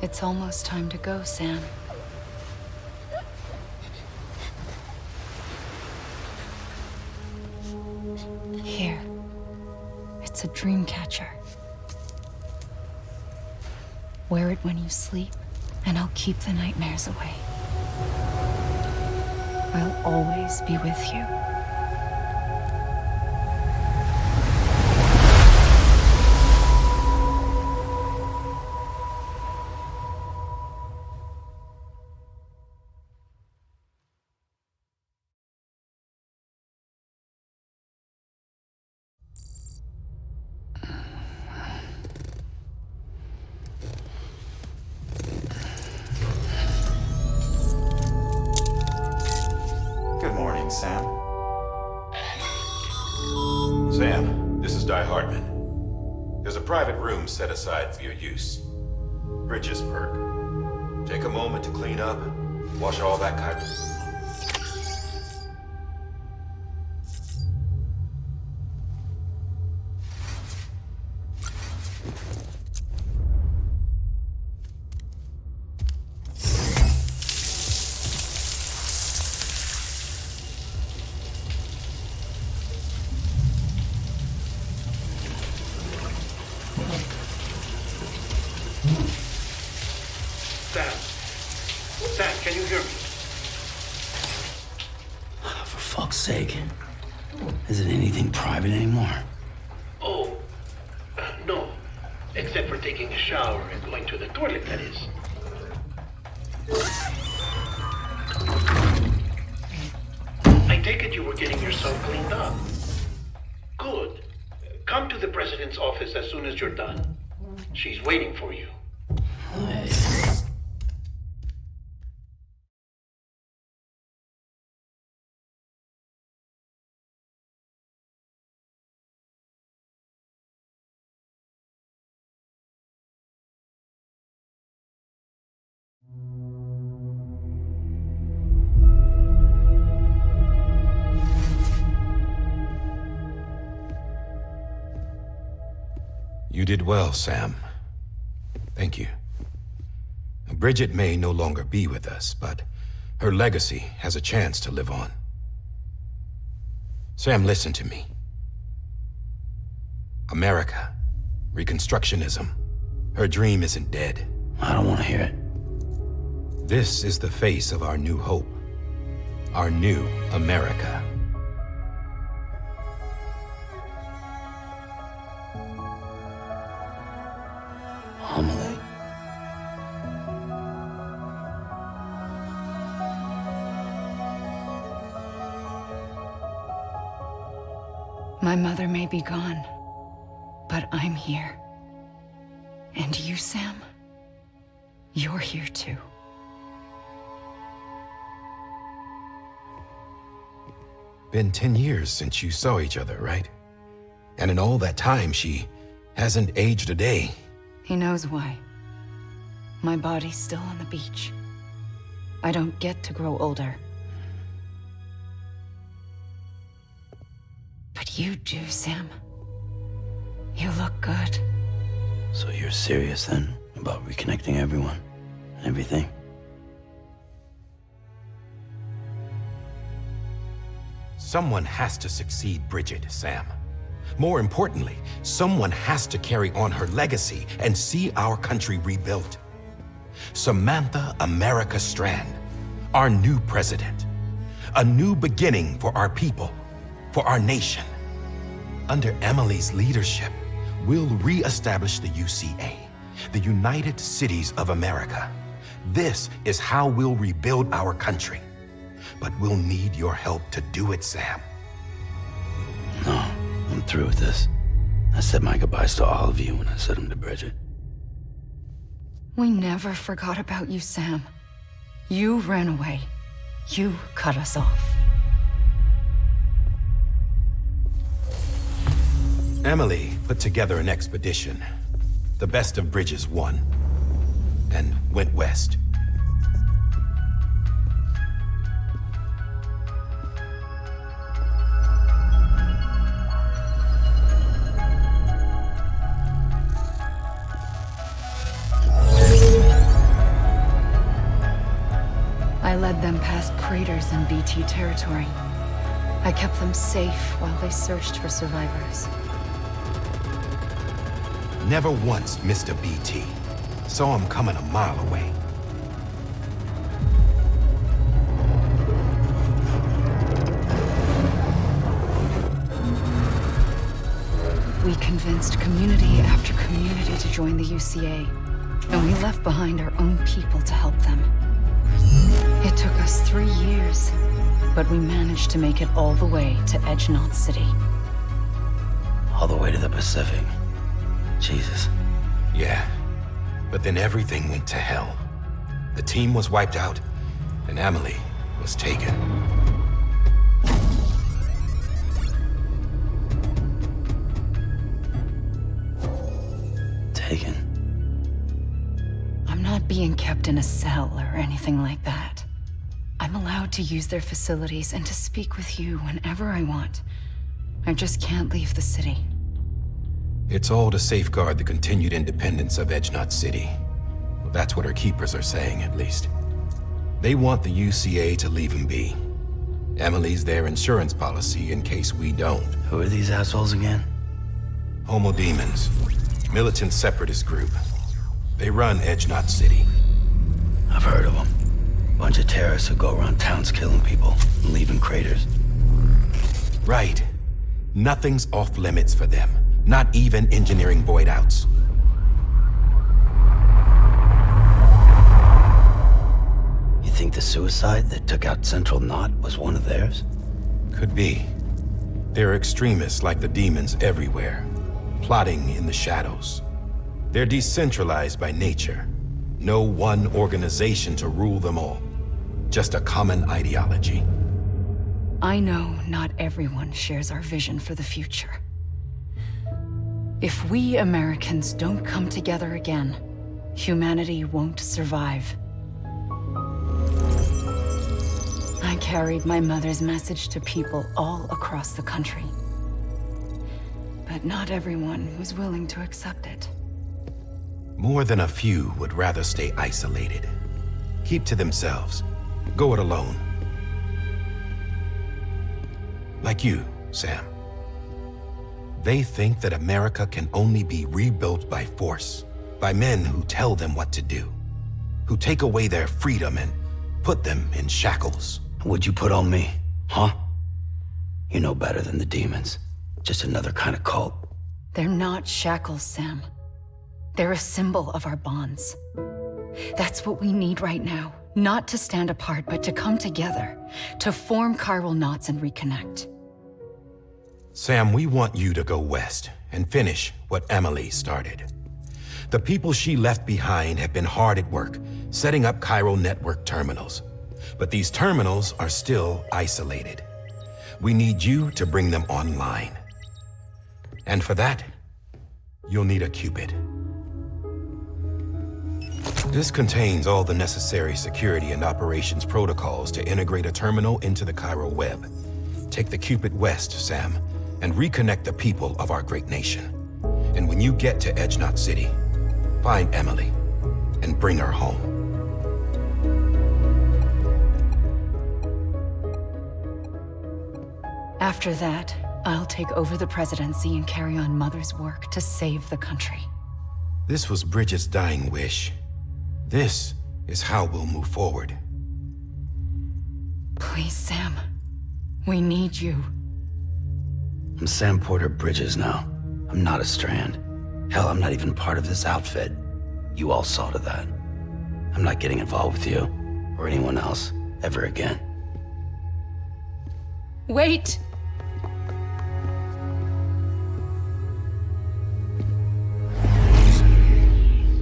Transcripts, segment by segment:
It's almost time to go, Sam. Here. It's a dream catcher. Wear it when you sleep, and I'll keep the nightmares away. I'll always be with you. Good morning, Sam. Sam, this is Di Hartman. There's a private room set aside for your use. Bridges perk. Take a moment to clean up, wash all that kind of... Sam, can you hear me? For fuck's sake. Isn't anything private anymore? Oh, no. Except for taking a shower and going to the toilet, that is. I take it you were getting yourself cleaned up. Good. Come to the president's office as soon as you're done. She's waiting for you. Hey. You did well, Sam. Thank you. Bridget may no longer be with us, but her legacy has a chance to live on. Sam, listen to me. America, Reconstructionism, her dream isn't dead. I don't want to hear it. This is the face of our new hope, our new America. Amelie. My mother may be gone, but I'm here. And you, Sam? You're here too. Been 10 years since you saw each other, right? And in all that time, she hasn't aged a day. He knows why. My body's still on the beach. I don't get to grow older. But you do, Sam. You look good. So you're serious then about reconnecting everyone and everything? Someone has to succeed Bridget, Sam. More importantly, someone has to carry on her legacy and see our country rebuilt. Samantha America Strand, our new president. A new beginning for our people, for our nation. Under Amelie's leadership, we'll re-establish the UCA, the United Cities of America. This is how we'll rebuild our country. But we'll need your help to do it, Sam. No, I'm through with this. I said my goodbyes to all of you when I said them to Bridget. We never forgot about you, Sam. You ran away. You cut us off. Amelie put together an expedition. The best of Bridges won, and went west. craters in BT territory. I kept them safe while they searched for survivors. Never once missed a BT. Saw him coming a mile away. We convinced community after community to join the UCA, and we left behind our own people to help them. It took us 3 years, but we managed to make it all the way to Edgenot City. All the way to the Pacific. Jesus. Yeah, but then everything went to hell. The team was wiped out, and Amelie was taken. Taken? I'm not being kept in a cell or anything like that. I'm allowed to use their facilities and to speak with you whenever I want. I just can't leave the city. It's all to safeguard the continued independence of Edgenot City. Well, that's what our keepers are saying, at least. They want the UCA to leave him be. Amelie's their insurance policy in case we don't. Who are these assholes again? Homo Demons. Militant separatist group. They run Edgenot City. I've heard of them. Bunch of terrorists who go around towns killing people and leaving craters. Right. Nothing's off limits for them. Not even engineering void outs. You think the suicide that took out Central Knot was one of theirs? Could be. There are extremists like the demons everywhere, plotting in the shadows. They're decentralized by nature. No one organization to rule them all. Just a common ideology. I know not everyone shares our vision for the future. If we Americans don't come together again, humanity won't survive. I carried my mother's message to people all across the country. But not everyone was willing to accept it. More than a few would rather stay isolated. Keep to themselves. Go it alone. Like you, Sam. They think that America can only be rebuilt by force, by men who tell them what to do, who take away their freedom and put them in shackles. What'd you put on me, huh? You know better than the demons. Just another kind of cult. They're not shackles, Sam. They're a symbol of our bonds. That's what we need right now. Not to stand apart, but to come together, to form chiral knots and reconnect. Sam, we want you to go west and finish what Amelie started. The people she left behind have been hard at work, setting up chiral network terminals. But these terminals are still isolated. We need you to bring them online. And for that, you'll need a Cupid. This contains all the necessary security and operations protocols to integrate a terminal into the chiral web. Take the Cupid west, Sam, and reconnect the people of our great nation. And when you get to Edgenot City, find Amelie and bring her home. After that, I'll take over the presidency and carry on Mother's work to save the country. This was Bridget's dying wish. This is how we'll move forward. Please, Sam. We need you. I'm Sam Porter Bridges now. I'm not a Strand. Hell, I'm not even part of this outfit. You all saw to that. I'm not getting involved with you, or anyone else, ever again. Wait!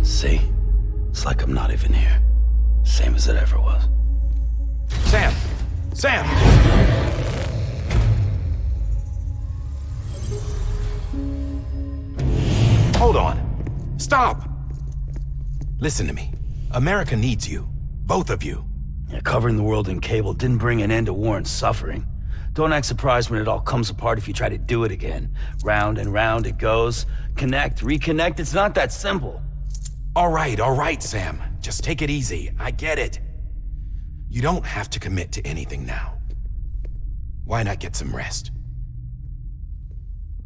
See? It's like I'm not even here. Same as it ever was. Sam! Sam! Hold on. Stop! Listen to me. America needs you. Both of you. Yeah, covering the world in cable didn't bring an end to war and suffering. Don't act surprised when it all comes apart if you try to do it again. Round and round it goes. Connect, reconnect, it's not that simple. All right, Sam. Just take it easy. I get it. You don't have to commit to anything now. Why not get some rest?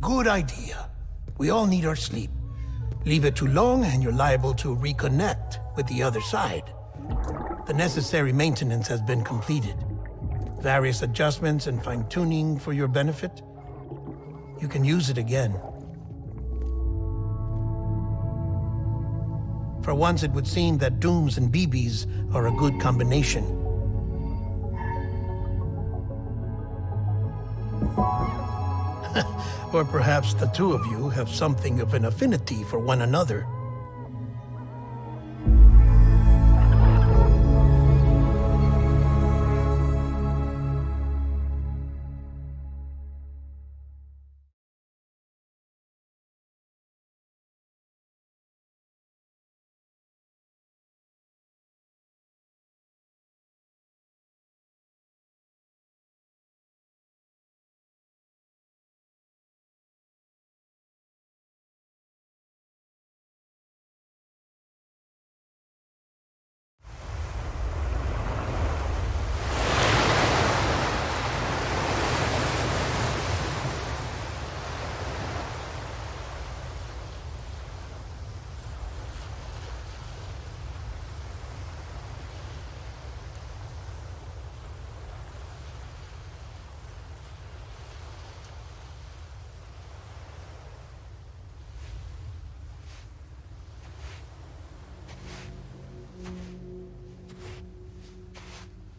Good idea. We all need our sleep. Leave it too long and you're liable to reconnect with the other side. The necessary maintenance has been completed. Various adjustments and fine-tuning for your benefit. You can use it again. For once, it would seem that Dooms and BBs are a good combination. Or perhaps the two of you have something of an affinity for one another.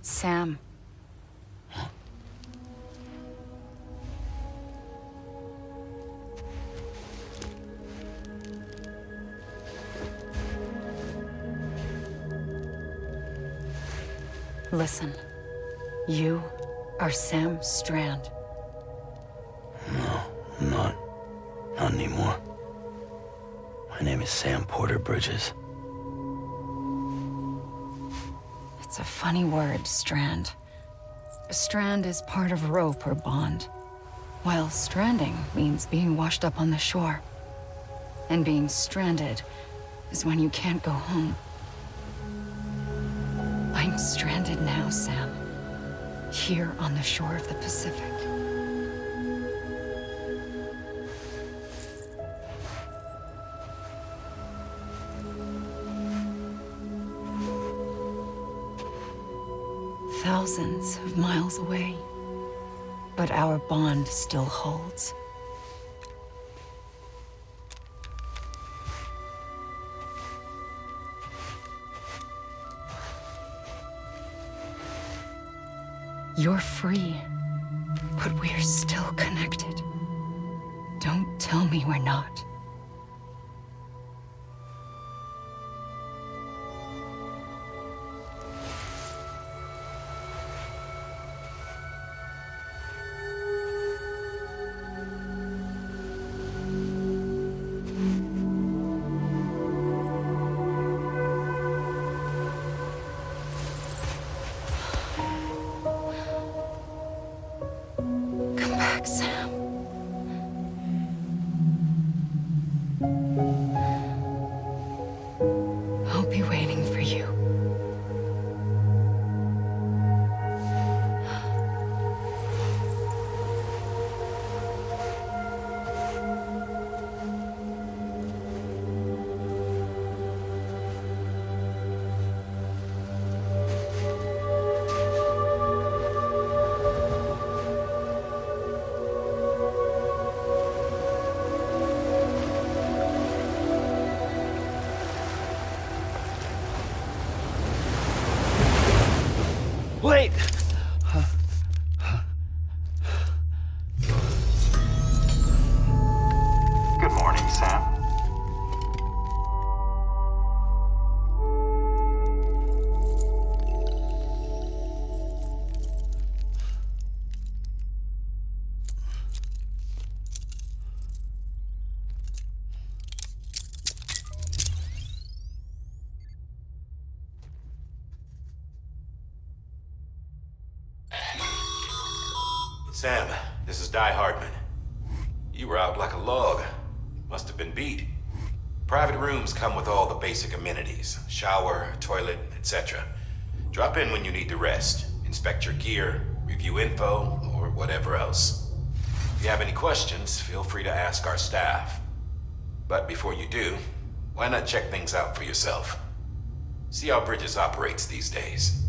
Sam. Listen. You are Sam Strand. No, I'm not. Not anymore. My name is Sam Porter Bridges. It's a funny word, Strand. Strand is part of rope or bond, while stranding means being washed up on the shore. And being stranded is when you can't go home. I'm stranded now, Sam. Here on the shore of the Pacific. Thousands of miles away, but our bond still holds. You're free, but we're still connected. Don't tell me we're not. Sam. I'll be waiting for you. Wait! Good morning, Sam. Sam, this is Di Hardman. You were out like a log. Must have been beat. Private rooms come with all the basic amenities. Shower, toilet, etc. Drop in when you need to rest, inspect your gear, review info, or whatever else. If you have any questions, feel free to ask our staff. But before you do, why not check things out for yourself? See how Bridges operates these days.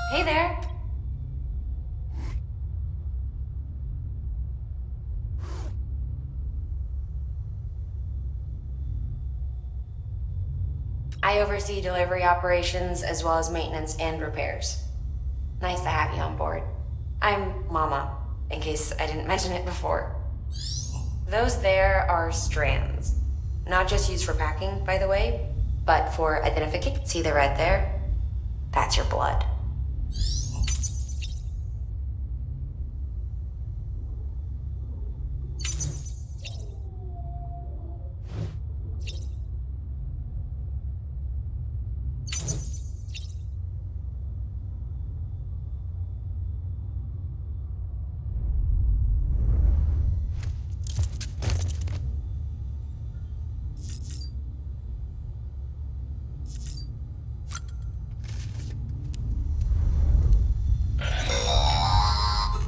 Hey there. I oversee delivery operations as well as maintenance and repairs. Nice to have you on board. I'm Mama, in case I didn't mention it before. Those there are strands. Not just used for packing, by the way, but for identification. See the red there? That's your blood.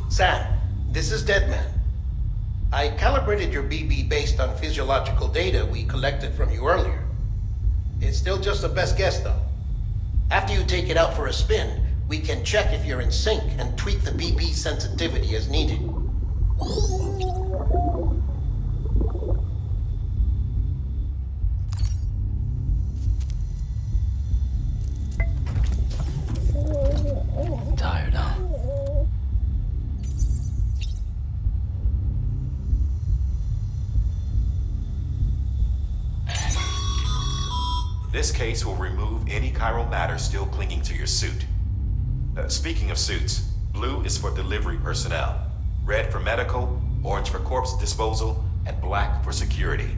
Sam, this is Deadman. I calibrated your BB based on physiological data we collected from you earlier. It's still just a best guess, though. After you take it out for a spin, we can check if you're in sync and tweak the BB sensitivity as needed. Tired, huh? This case will remove any chiral matter still clinging to your suit. Speaking of suits, blue is for delivery personnel, red for medical, orange for corpse disposal, and black for security.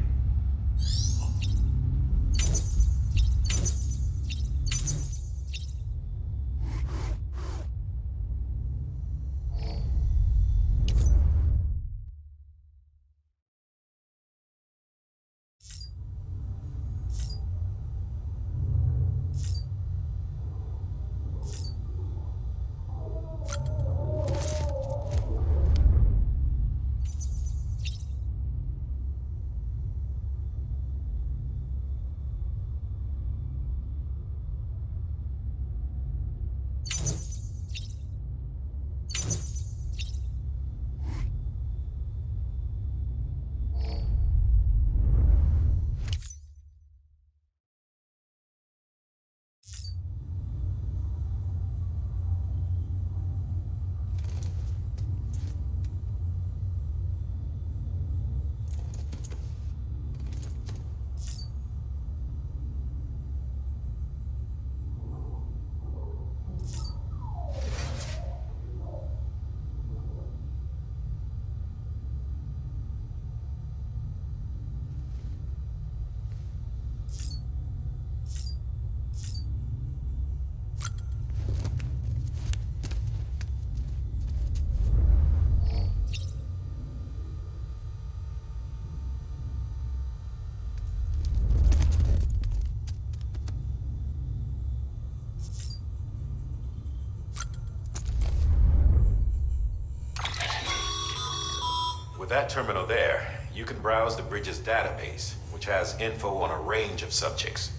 With that terminal there, you can browse the Bridges database, which has info on a range of subjects.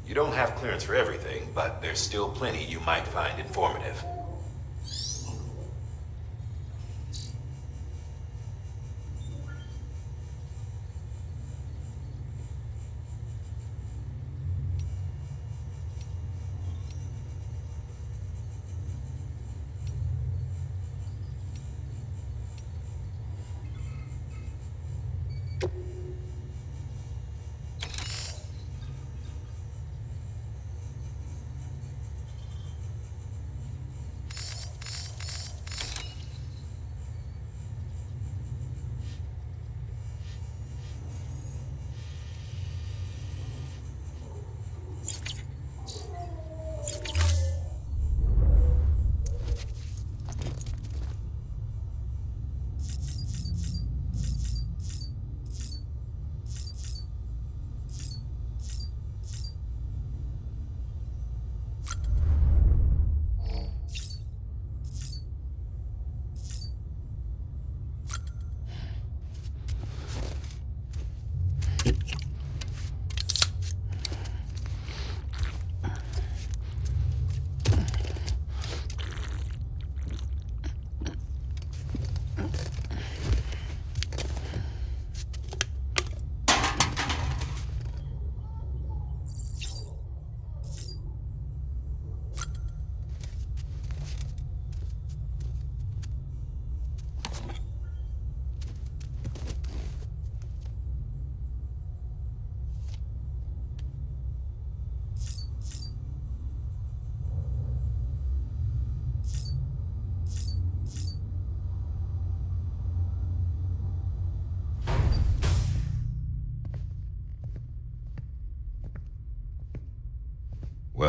You don't have clearance for everything, but there's still plenty you might find informative.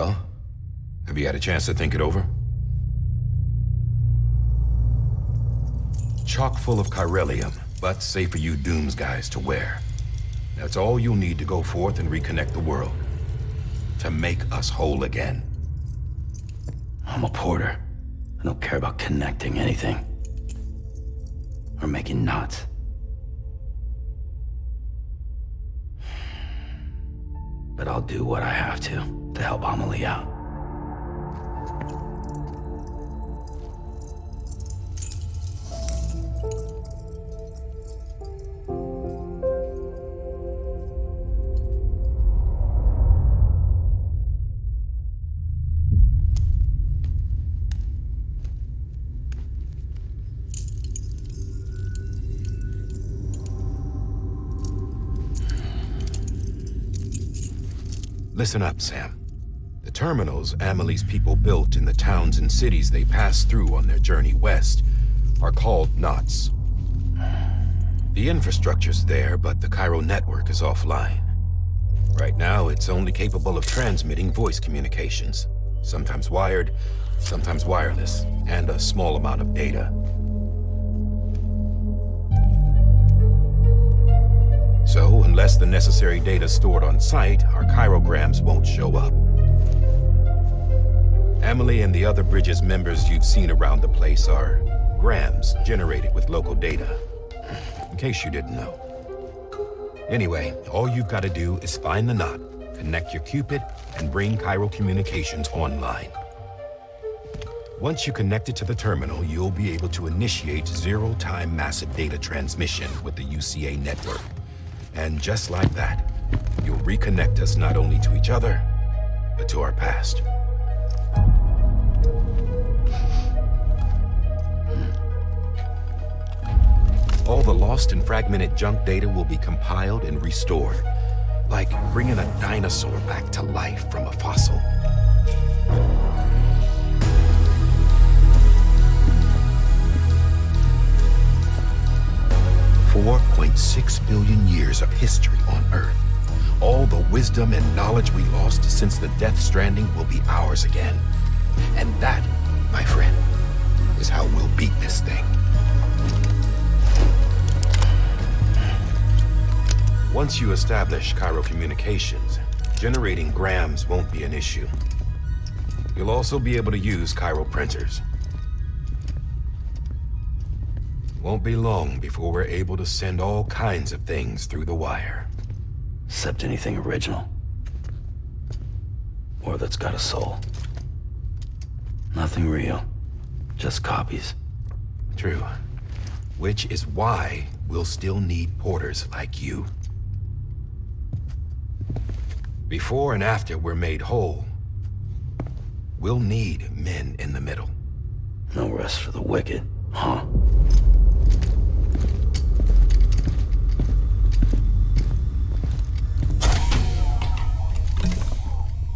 Well, have you had a chance to think it over? Chock full of chiralium, but safe for you Dooms guys to wear. That's all you'll need to go forth and reconnect the world. To make us whole again. I'm a porter. I don't care about connecting anything. Or making knots. But I'll do what I have to help Amelie out. Listen up, Sam. The terminals Amelie's people built in the towns and cities they passed through on their journey west are called knots. The infrastructure's there, but the Cairo network is offline. Right now, it's only capable of transmitting voice communications, sometimes wired, sometimes wireless, and a small amount of data. So, unless the necessary data stored on site, our chirograms won't show up. Amelie and the other Bridges members you've seen around the place are grams generated with local data. In case you didn't know. Anyway, all you've got to do is find the knot, connect your Cupid, and bring Cairo communications online. Once you connect it to the terminal, you'll be able to initiate zero-time massive data transmission with the UCA network. And just like that, you'll reconnect us not only to each other, but to our past. All the lost and fragmented junk data will be compiled and restored, like bringing a dinosaur back to life from a fossil. $4.6 billion years of history on Earth. All the wisdom and knowledge we lost since the Death Stranding will be ours again. And that, my friend, is how we'll beat this thing. Once you establish Cairo communications, generating grams won't be an issue. You'll also be able to use Cairo printers. Won't be long before we're able to send all kinds of things through the wire. Except anything original. Or that's got a soul. Nothing real. Just copies. True. Which is why we'll still need porters like you. Before and after we're made whole, we'll need men in the middle. No rest for the wicked, huh?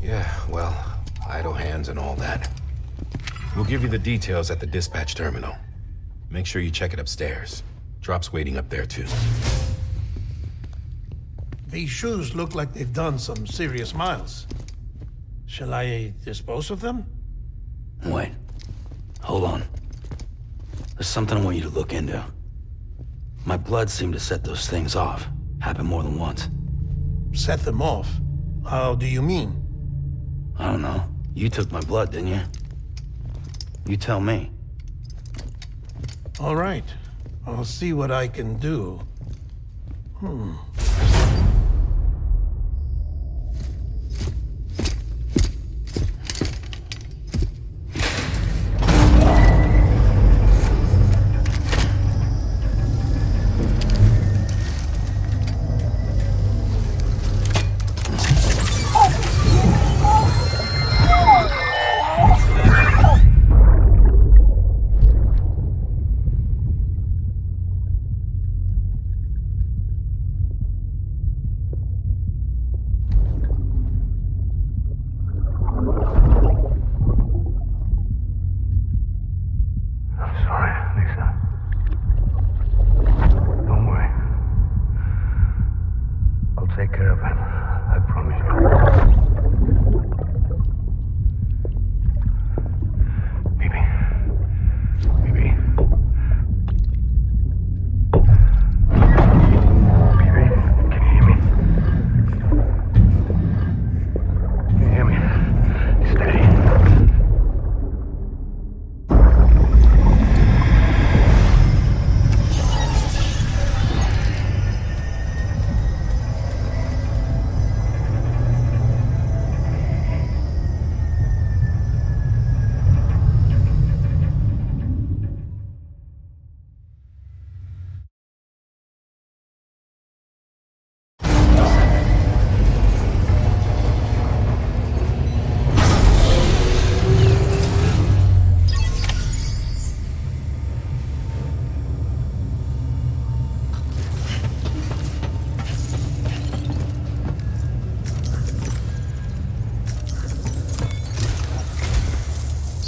Yeah, well, idle hands and all that. We'll give you the details at the dispatch terminal. Make sure you check it upstairs. Drop's waiting up there, too. These shoes look like they've done some serious miles. Shall I dispose of them? Wait. Hold on. There's something I want you to look into. My blood seemed to set those things off. Happened more than once. Set them off? How do you mean? I don't know. You took my blood, didn't you? You tell me. All right. I'll see what I can do.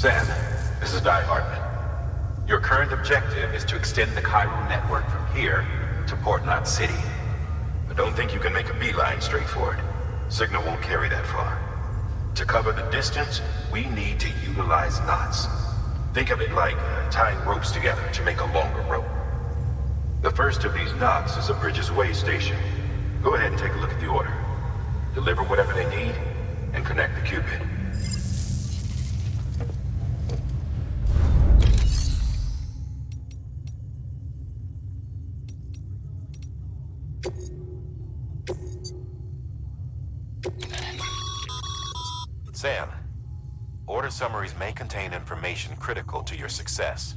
Sam, this is Di Hartman. Your current objective is to extend the Chiral network from here to Port Knot City. But don't think you can make a beeline straight for it. Signal won't carry that far. To cover the distance, we need to utilize knots. Think of it like tying ropes together to make a longer rope. The first of these knots is a Bridges Way station. Go ahead and take a look at the order. Deliver whatever they need, and connect the Cupid. Sam, order summaries may contain information critical to your success.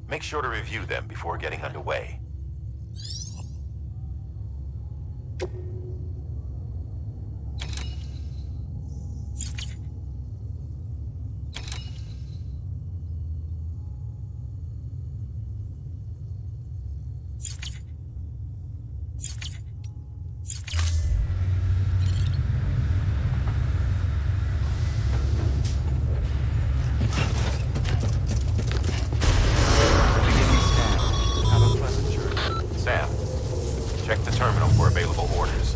Make sure to review them before getting underway. Check the terminal for available orders.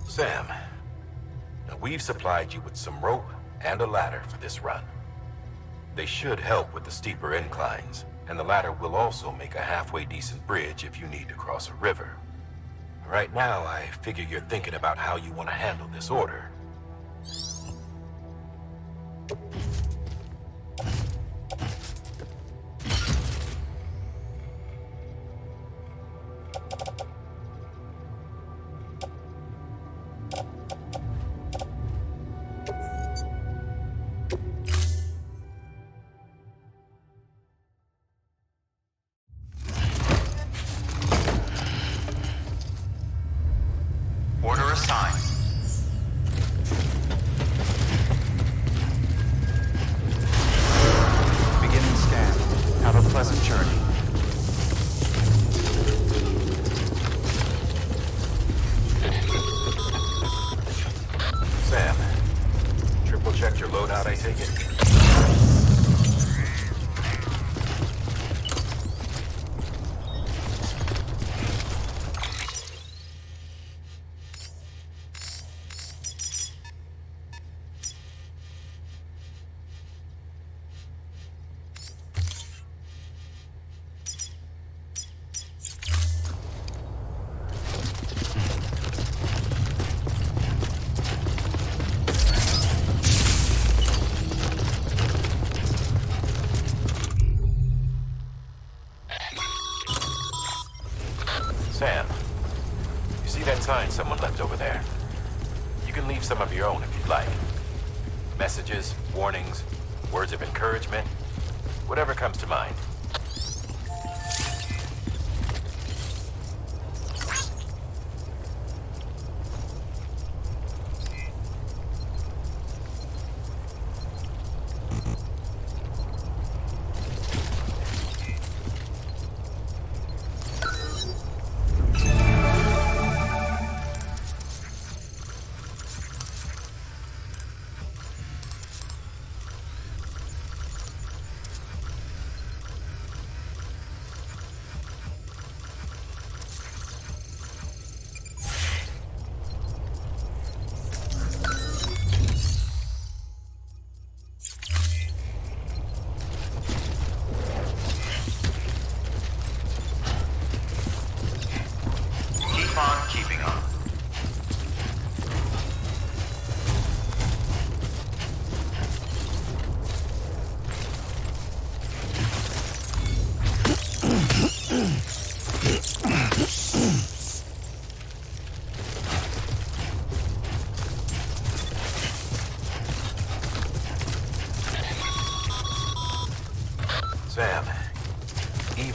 Sam, now we've supplied you with some rope and a ladder for this run. They should help with the steeper inclines, and the ladder will also make a halfway decent bridge if you need to cross a river. Right now, I figure you're thinking about how you want to handle this order. Order assigned. Beginning scan. Have a pleasant journey. Sam, triple checked your loadout, I take it? Sam, you see that sign someone left over there? You can leave some of your own if you'd like. Messages, warnings, words of encouragement, whatever comes to mind.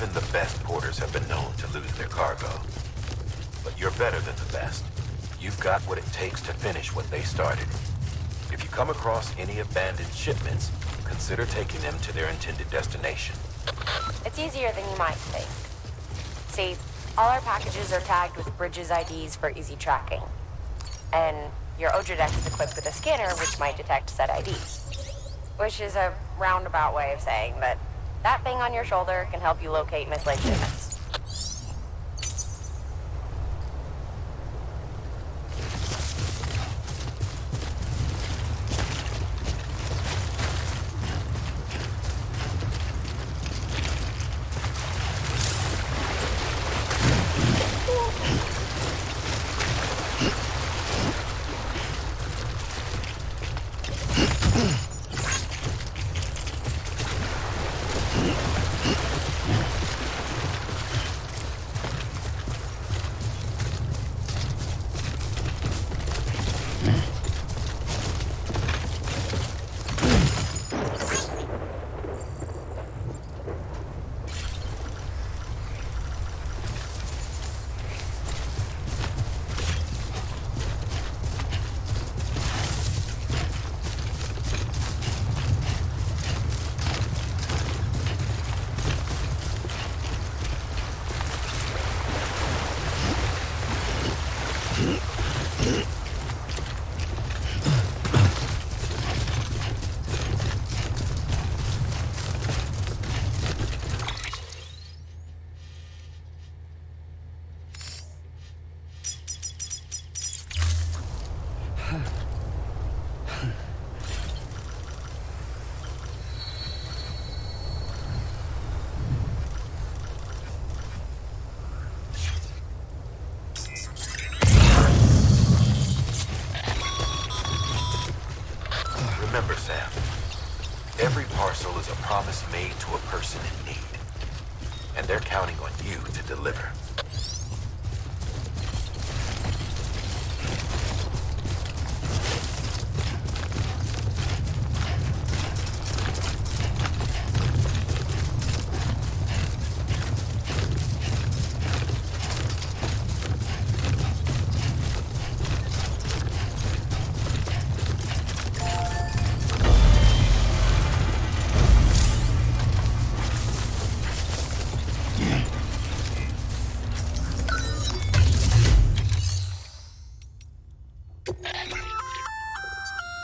Even the best porters have been known to lose their cargo. But you're better than the best. You've got what it takes to finish what they started. If you come across any abandoned shipments, consider taking them to their intended destination. It's easier than you might think. See, all our packages are tagged with Bridges IDs for easy tracking. And your Odra deck is equipped with a scanner which might detect said IDs. Which is a roundabout way of saying that that thing on your shoulder can help you locate mislaid shipments. Remember, Sam, every parcel is a promise made to a person in need. And they're counting on you to deliver.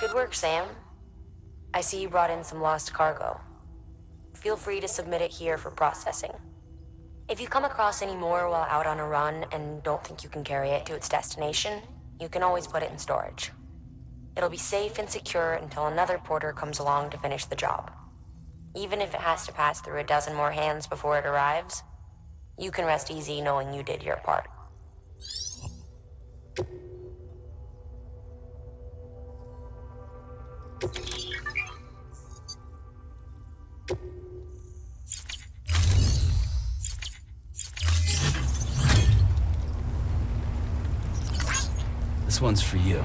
Good work, Sam. I see you brought in some lost cargo. Feel free to submit it here for processing. If you come across any more while out on a run and don't think you can carry it to its destination, you can always put it in storage. It'll be safe and secure until another porter comes along to finish the job. Even if it has to pass through a dozen more hands before it arrives, you can rest easy knowing you did your part. This one's for you.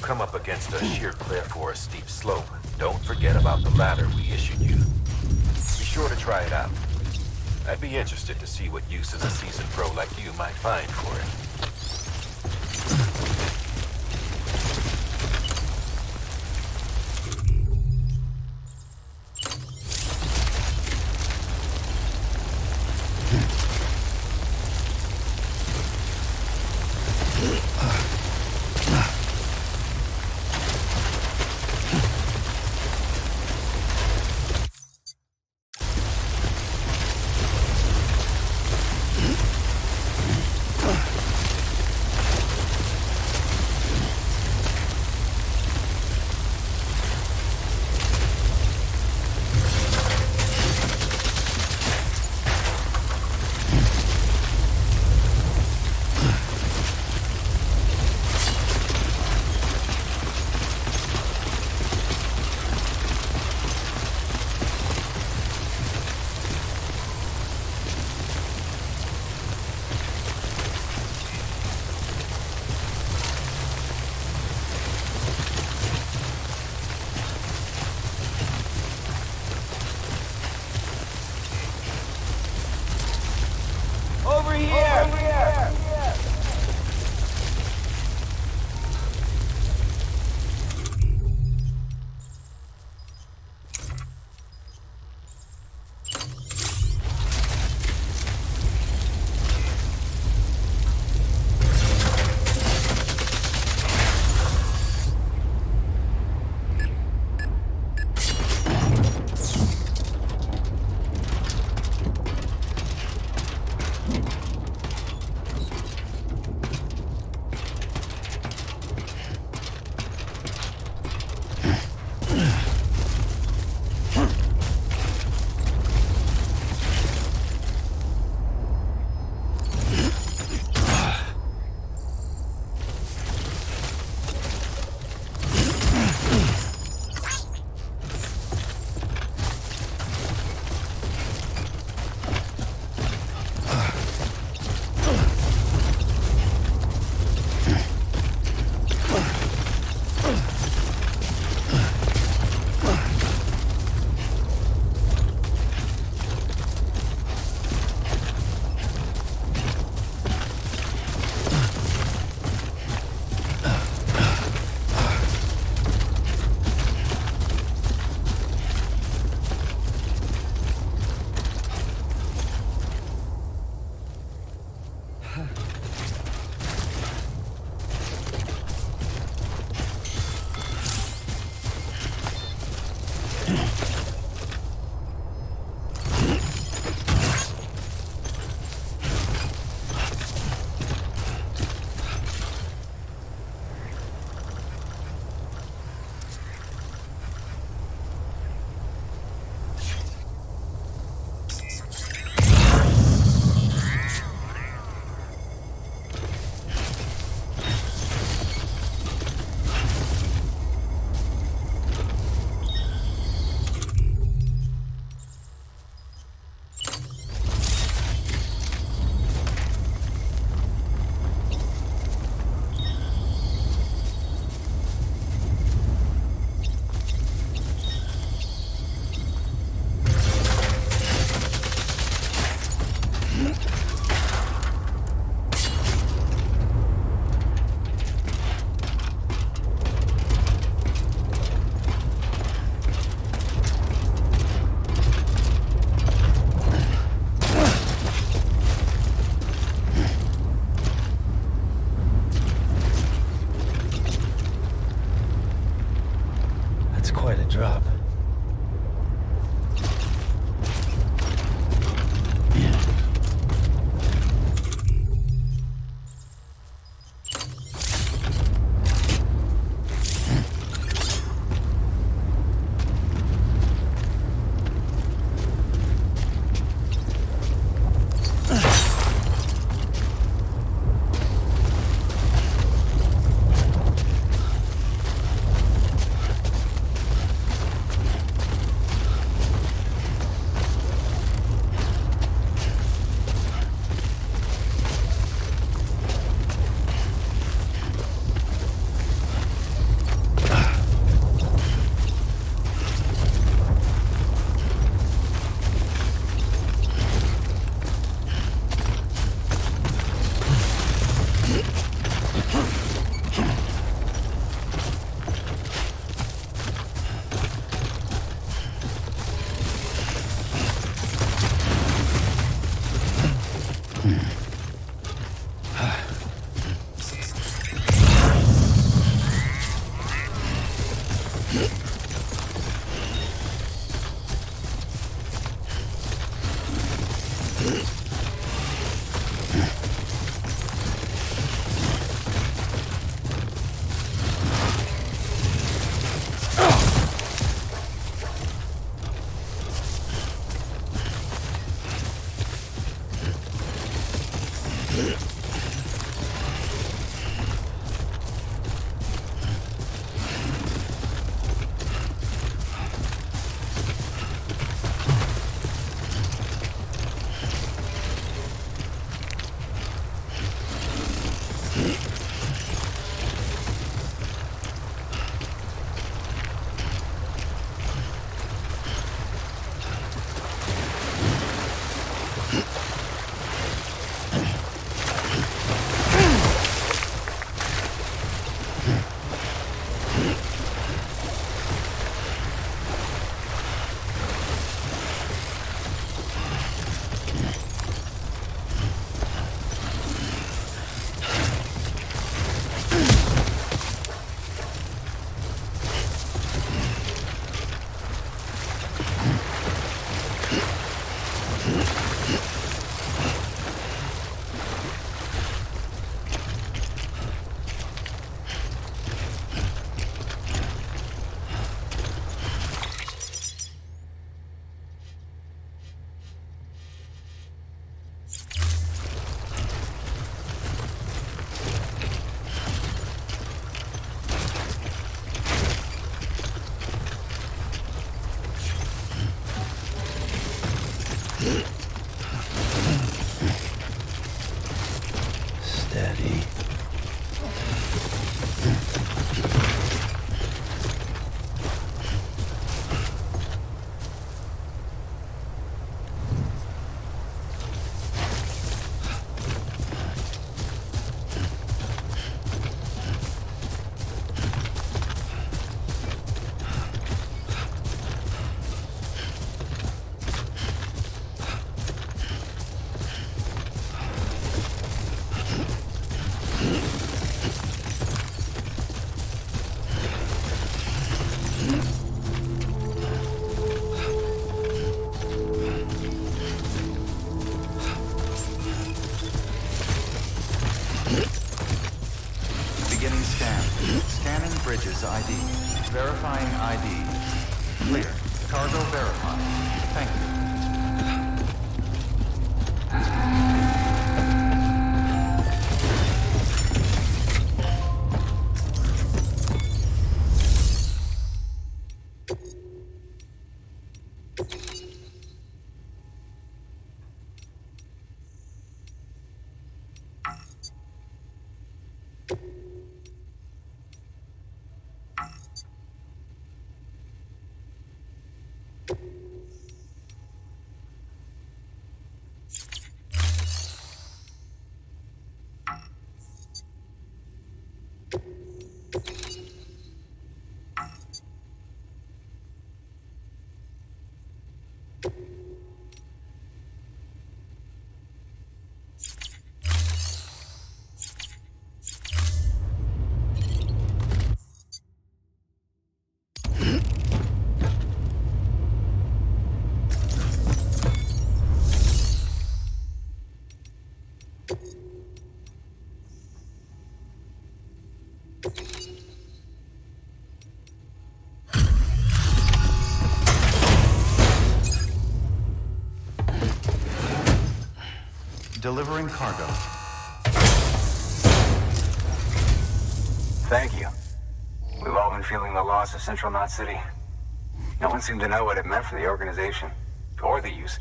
Come up against a sheer cliff or a steep slope, don't forget about the ladder we issued you. Be sure to try it out. I'd be interested to see what uses a seasoned pro like you might find for it. Steady. Beginning scan. Scanning bridges ID. Verifying ID. Clear. Cargo verified. Thank you. Delivering cargo. Thank you. We've all been feeling the loss of Central Knot City. No one seemed to know what it meant for the organization, or the use.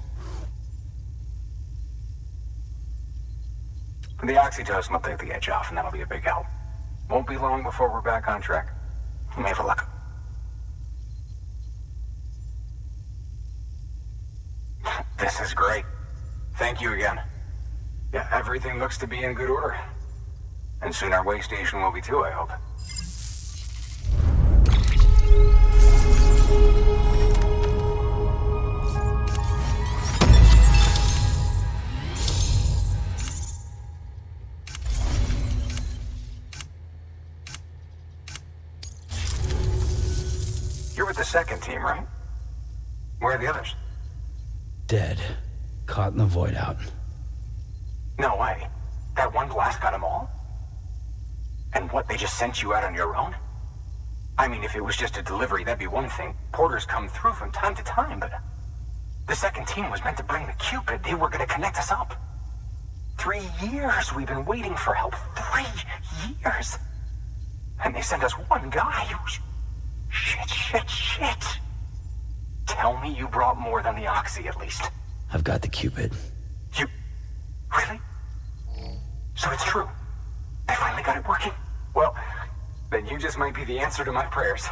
The oxytocin will take the edge off, and that'll be a big help. Won't be long before we're back on track. You may have a look. This is great. Thank you again. Yeah, everything looks to be in good order. And soon our way station will be too, I hope. You're with the second team, right? Where are the others? Dead. Caught in the void out. No way. That one blast got them all? And what, they just sent you out on your own? I mean, if it was just a delivery, that'd be one thing. Porters come through from time to time, but... The second team was meant to bring the Cupid. They were gonna connect us up. 3 years we've been waiting for help. 3 years. And they sent us one guy. Shit. Tell me you brought more than the Oxy, at least. I've got the Cupid. You... Really? So it's true. They finally got it working. Well, then you just might be the answer to my prayers.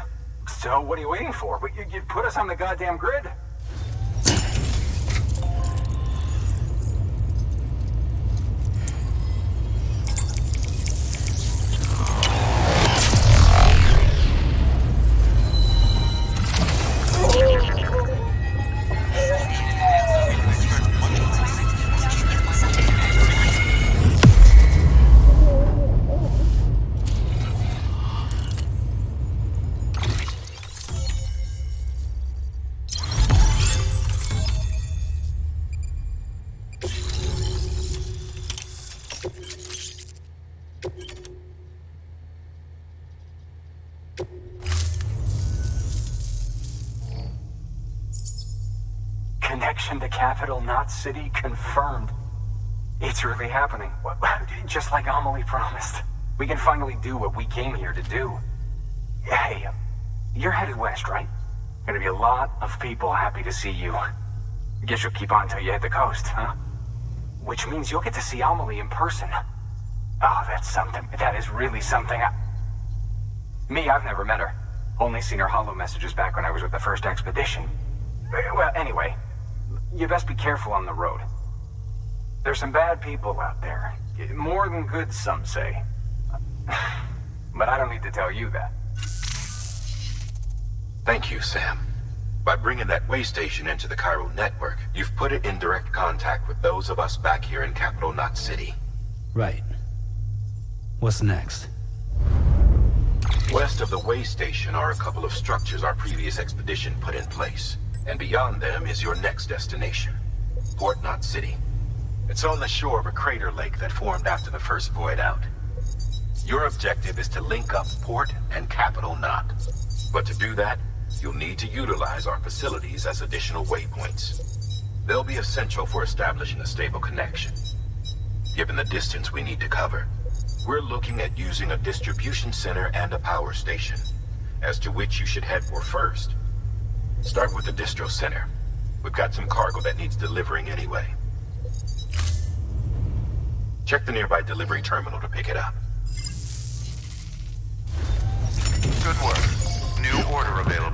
So what are you waiting for? You put us on the goddamn grid. Connection to Capital Knot City confirmed. It's really happening. Just like Amelie promised. We can finally do what we came here to do. Hey, you're headed west, right? Gonna be a lot of people happy to see you. Guess you'll keep on till you hit the coast, huh? Which means you'll get to see Amelie in person. Oh, that's something. That is really something. I've never met her. Only seen her holo messages back when I was with the first expedition. Well, anyway, you best be careful on the road. There's some bad people out there. More than good, some say. But I don't need to tell you that. Thank you, Sam. By bringing that way station into the Cairo network, you've put it in direct contact with those of us back here in Capital Knot City. Right. What's next? West of the way station are a couple of structures our previous expedition put in place. And beyond them is your next destination, Port Knot City. It's on the shore of a crater lake that formed after the first void out. Your objective is to link up Port and Capital Knot. But to do that, you'll need to utilize our facilities as additional waypoints. They'll be essential for establishing a stable connection. Given the distance we need to cover, we're looking at using a distribution center and a power station, as to which you should head for first. Start with the distro center. We've got some cargo that needs delivering anyway. Check the nearby delivery terminal to pick it up. Good work. New order available.